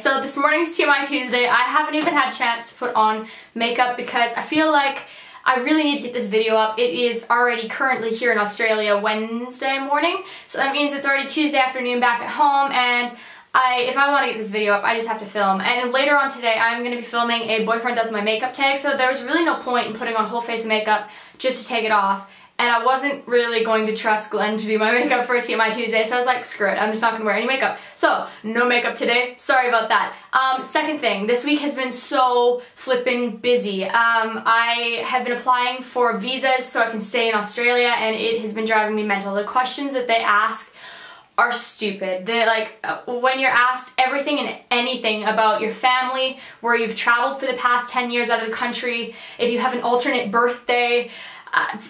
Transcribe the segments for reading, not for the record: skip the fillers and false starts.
so this morning's TMI Tuesday. I haven't even had a chance to put on makeup because I feel like I really need to get this video up. It is already currently here in Australia Wednesday morning, so that means it's already Tuesday afternoon back at home, and if I want to get this video up, I just have to film. And later on today, I'm going to be filming a boyfriend does my makeup tag, so there was really no point in putting on a whole face of makeup just to take it off. And I wasn't really going to trust Glenn to do my makeup for a TMI Tuesday, so I was like, screw it, I'm just not going to wear any makeup. So, no makeup today, sorry about that. Second thing, this week has been so flippin' busy. I have been applying for visas so I can stay in Australia, and it has been driving me mental. The questions that they ask are stupid. They're like, when you're asked everything and anything about your family, where you've traveled for the past 10 years out of the country, if you have an alternate birthday,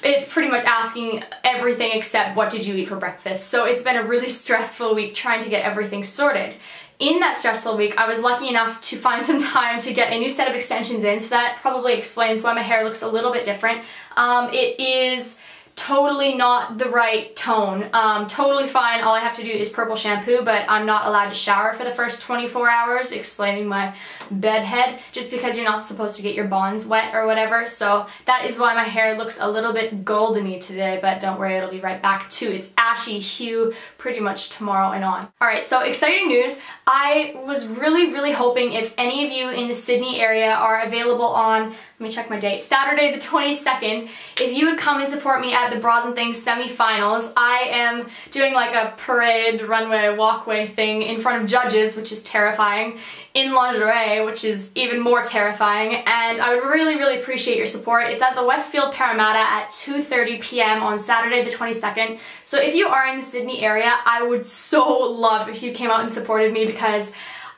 it's pretty much asking everything except what did you eat for breakfast. So it's been a really stressful week trying to get everything sorted. In that stressful week, I was lucky enough to find some time to get a new set of extensions in, so that probably explains why my hair looks a little bit different. It is totally not the right tone. Totally fine, all I have to do is purple shampoo, but I'm not allowed to shower for the first 24 hours, explaining my bedhead, just because you're not supposed to get your bonds wet or whatever. So that is why my hair looks a little bit goldeny today, but don't worry, it'll be right back to its ashy hue pretty much tomorrow and on. Alright, so exciting news. I was really hoping if any of you in the Sydney area are available on, let me check my date, Saturday the 22nd, if you would come and support me at the Bras and Things semi-finals. I am doing like a parade, runway, walkway thing in front of judges, which is terrifying, in lingerie, which is even more terrifying, and I would really appreciate your support. It's at the Westfield Parramatta at 2:30 p.m. on Saturday the 22nd. So if you are in the Sydney area, I would so love if you came out and supported me, because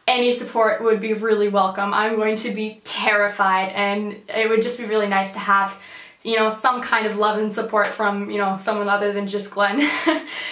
any support would be really welcome. I'm going to be terrified, and it would just be really nice to have, you know, some kind of love and support from, you know, someone other than just Glenn.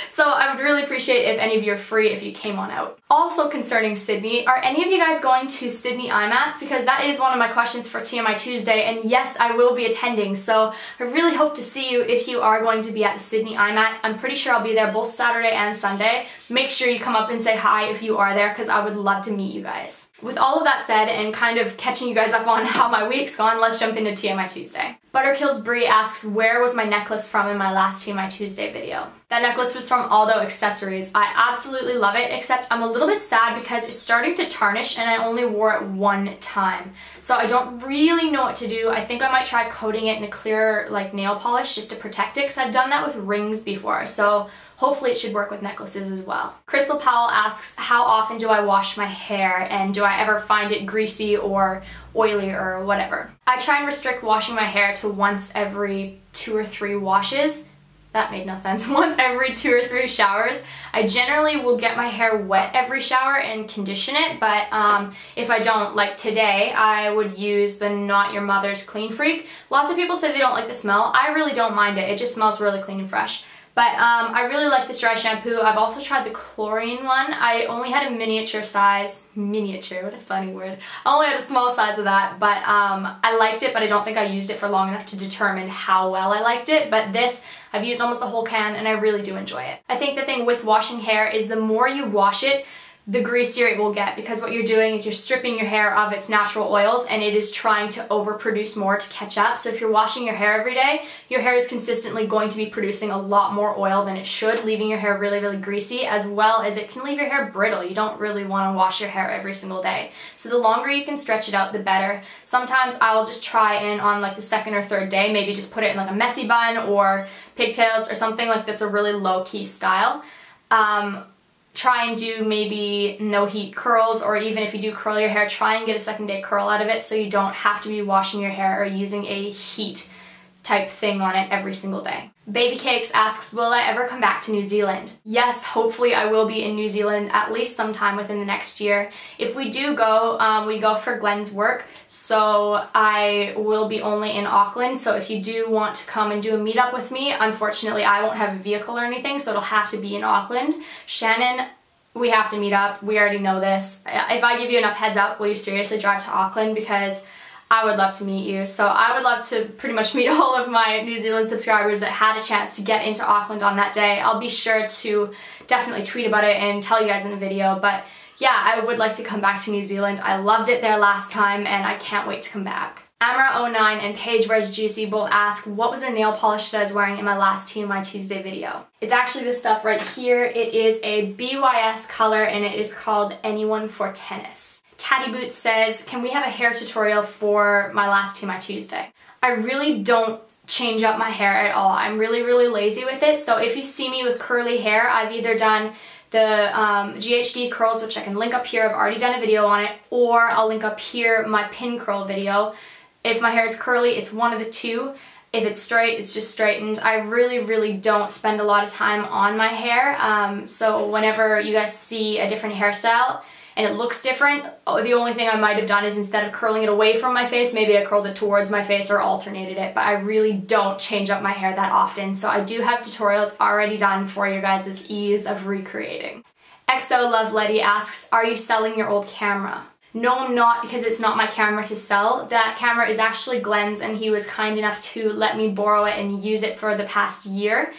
So I would really appreciate if any of you are free if you came on out. Also concerning Sydney, are any of you guys going to Sydney IMATS? Because that is one of my questions for TMI Tuesday, and yes, I will be attending, so I really hope to see you if you are going to be at the Sydney IMATS. I'm pretty sure I'll be there both Saturday and Sunday. Make sure you come up and say hi if you are there, because I would love to meet you guys. With all of that said, and kind of catching you guys up on how my week's gone, let's jump into TMI Tuesday. Butterkills Brie asks, where was my necklace from in my last TMI Tuesday video? That necklace was from Aldo Accessories. I absolutely love it, except I'm a little bit sad because it's starting to tarnish and I only wore it one time. So I don't really know what to do. I think I might try coating it in a clear like nail polish just to protect it, because I've done that with rings before. So hopefully it should work with necklaces as well. Crystal Powell asks, how often do I wash my hair, and do I ever find it greasy or oily or whatever? I try and restrict washing my hair to once every 2 or 3 washes. That made no sense. Once every 2 or 3 showers. I generally will get my hair wet every shower and condition it, but if I don't, like today, I would use the Not Your Mother's Clean Freak. Lots of people say they don't like the smell. I really don't mind it. It just smells really clean and fresh. But I really like this dry shampoo. I've also tried the chlorine one. I only had a miniature size. Miniature, what a funny word. I only had a small size of that, but I liked it, but I don't think I used it for long enough to determine how well I liked it. But this, I've used almost the whole can, and I really do enjoy it. I think the thing with washing hair is the more you wash it, the greasier it will get, because what you're doing is you're stripping your hair of its natural oils, and it is trying to overproduce more to catch up. So if you're washing your hair every day, your hair is consistently going to be producing a lot more oil than it should, leaving your hair really greasy, as well as it can leave your hair brittle. You don't really want to wash your hair every single day. So the longer you can stretch it out, the better. Sometimes I will just try and on like the 2nd or 3rd day, maybe just put it in like a messy bun or pigtails or something like that's a really low-key style. Try and do maybe no heat curls, or even if you do curl your hair, try and get a 2nd day curl out of it so you don't have to be washing your hair or using a heat type thing on it every single day. Baby Cakes asks, will I ever come back to New Zealand? Yes, hopefully I will be in New Zealand at least sometime within the next year. If we do go, we go for Glenn's work, so I will be only in Auckland. So if you do want to come and do a meetup with me, unfortunately I won't have a vehicle or anything, so it'll have to be in Auckland. Shannon, we have to meet up. We already know this. If I give you enough heads up, will you seriously drive to Auckland? Because I would love to meet you. So I would love to pretty much meet all of my New Zealand subscribers that had a chance to get into Auckland on that day. I'll be sure to definitely tweet about it and tell you guys in a video, but yeah, I would like to come back to New Zealand. I loved it there last time and I can't wait to come back. Amra09 and Paige Where's Juicy both ask, what was the nail polish that I was wearing in my last TMI Tuesday video? It's actually this stuff right here. It is a BYS color and it is called Anyone for Tennis. Tatty Boots says, can we have a hair tutorial for my last TMI Tuesday? I really don't change up my hair at all. I'm really lazy with it. So if you see me with curly hair, I've either done the GHD curls, which I can link up here. I've already done a video on it, or I'll link up here my pin curl video. If my hair is curly, it's one of the two. If it's straight, it's just straightened. I really don't spend a lot of time on my hair. So whenever you guys see a different hairstyle and it looks different, the only thing I might have done is instead of curling it away from my face, maybe I curled it towards my face or alternated it, but I really don't change up my hair that often. So I do have tutorials already done for your guys' ease of recreating. XO Love Letty asks, are you selling your old camera? No, I'm not, because it's not my camera to sell. That camera is actually Glenn's and he was kind enough to let me borrow it and use it for the past year.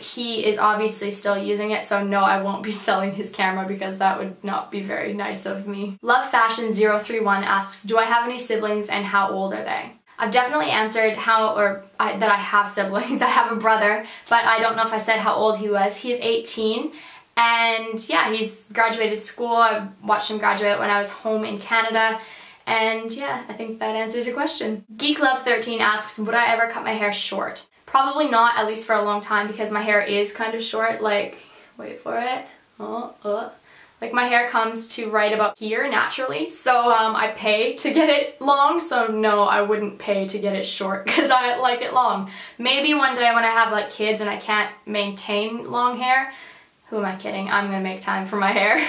He is obviously still using it, so no, I won't be selling his camera because that would not be very nice of me. Love Fashion 031 asks, do I have any siblings and how old are they? I've definitely answered that I have siblings. I have a brother, but I don't know if I said how old he was. He's 18. And yeah, he's graduated school. I watched him graduate when I was home in Canada. And yeah, I think that answers your question. Geek Love 13 asks, would I ever cut my hair short? Probably not, at least for a long time, because my hair is kind of short. Like, wait for it. Like my hair comes to right about here naturally. So I pay to get it long. So no, I wouldn't pay to get it short because I like it long. Maybe one day when I have like kids and I can't maintain long hair. Who am I kidding? I'm gonna make time for my hair.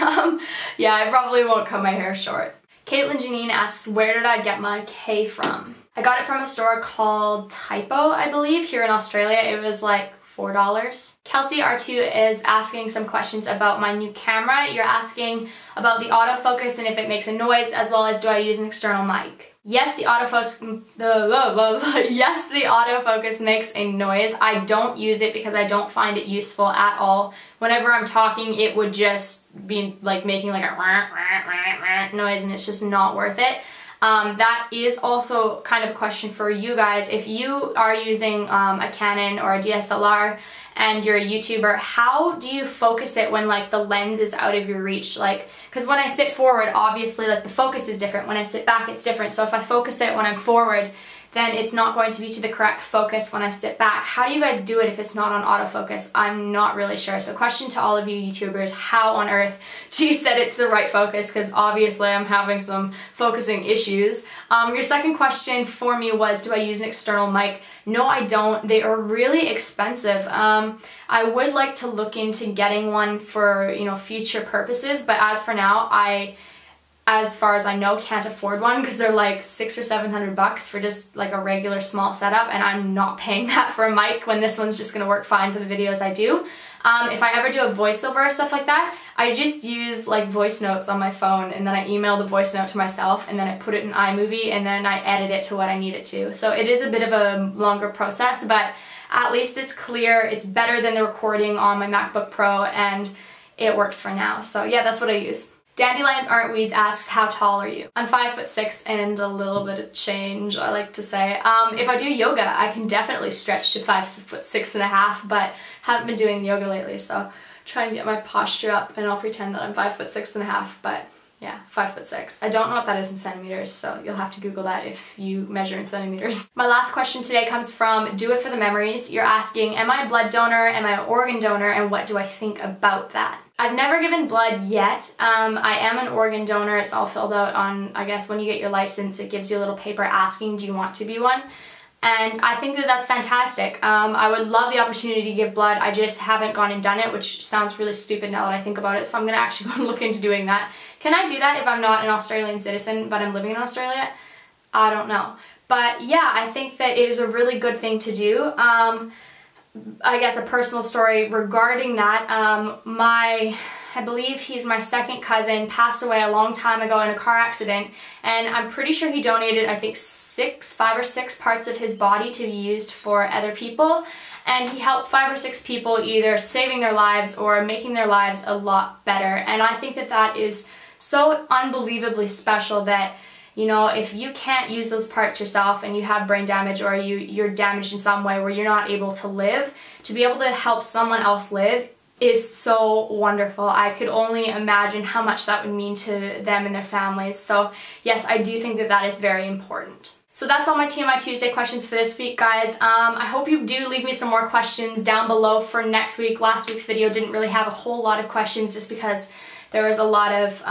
Yeah, I probably won't cut my hair short. Caitlin Janine asks, where did I get my K from? I got it from a store called Typo, I believe, here in Australia. It was like $4. Kelsey R2 is asking some questions about my new camera. You're asking about the autofocus and if it makes a noise, as well as do I use an external mic? Yes, the autofocus makes a noise. I don't use it because I don't find it useful at all. Whenever I'm talking, it would just be like making like a noise and it's just not worth it. That is also kind of a question for you guys. If you are using a Canon or a DSLR and you're a YouTuber, how do you focus it when like the lens is out of your reach? Like, because when I sit forward, obviously like the focus is different. When I sit back, it's different. So if I focus it when I'm forward, then it's not going to be to the correct focus when I sit back. How do you guys do it if it's not on autofocus? I'm not really sure. So question to all of you YouTubers, how on earth do you set it to the right focus? Because obviously I'm having some focusing issues. Your second question for me was, do I use an external mic? No, I don't. They are really expensive. I would like to look into getting one for, you know, future purposes, but as for now, as far as I know, can't afford one because they're like $600 or $700 for just like a regular small setup, and I'm not paying that for a mic when this one's just gonna work fine for the videos I do. If I ever do a voiceover or stuff like that, I just use like voice notes on my phone and then I email the voice note to myself and then I put it in iMovie and then I edit it to what I need it to. So it is a bit of a longer process, but at least it's clear, it's better than the recording on my MacBook Pro, and it works for now. So yeah, that's what I use. Dandelions Aren't Weeds asks, how tall are you? I'm 5'6" and a little bit of change, I like to say. If I do yoga, I can definitely stretch to 5'6½", but haven't been doing yoga lately, so try and get my posture up and I'll pretend that I'm 5'6½", but yeah, 5'6". I don't know what that is in centimeters, so you'll have to Google that if you measure in centimeters. My last question today comes from Do It For The Memories. You're asking, am I a blood donor? Am I an organ donor? And what do I think about that? I've never given blood yet. I am an organ donor. It's all filled out on, I guess, when you get your license, it gives you a little paper asking, do you want to be one? And I think that that's fantastic. I would love the opportunity to give blood. I just haven't gone and done it, which sounds really stupid now that I think about it. So I'm gonna actually go and look into doing that. Can I do that if I'm not an Australian citizen, but I'm living in Australia? I don't know. But yeah, I think that it is a really good thing to do. I guess a personal story regarding that, my I believe he's my second cousin, passed away a long time ago in a car accident, and I'm pretty sure he donated, I think, 5 or 6 parts of his body to be used for other people, and he helped 5 or 6 people either saving their lives or making their lives a lot better. And I think that that is so unbelievably special that, you know, if you can't use those parts yourself and you have brain damage or you're damaged in some way where you're not able to live, to be able to help someone else live is so wonderful. I could only imagine how much that would mean to them and their families. So yes, I do think that that is very important. So that's all my TMI Tuesday questions for this week, guys. I hope you do leave me some more questions down below for next week. Last week's video didn't really have a whole lot of questions just because there was a lot of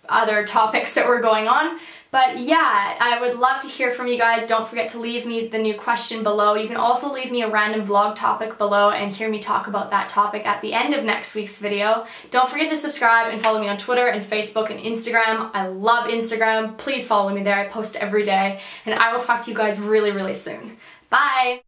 other topics that were going on. But yeah, I would love to hear from you guys. Don't forget to leave me the new question below. You can also leave me a random vlog topic below and hear me talk about that topic at the end of next week's video. Don't forget to subscribe and follow me on Twitter and Facebook and Instagram. I love Instagram. Please follow me there. I post every day. And I will talk to you guys really, really soon. Bye!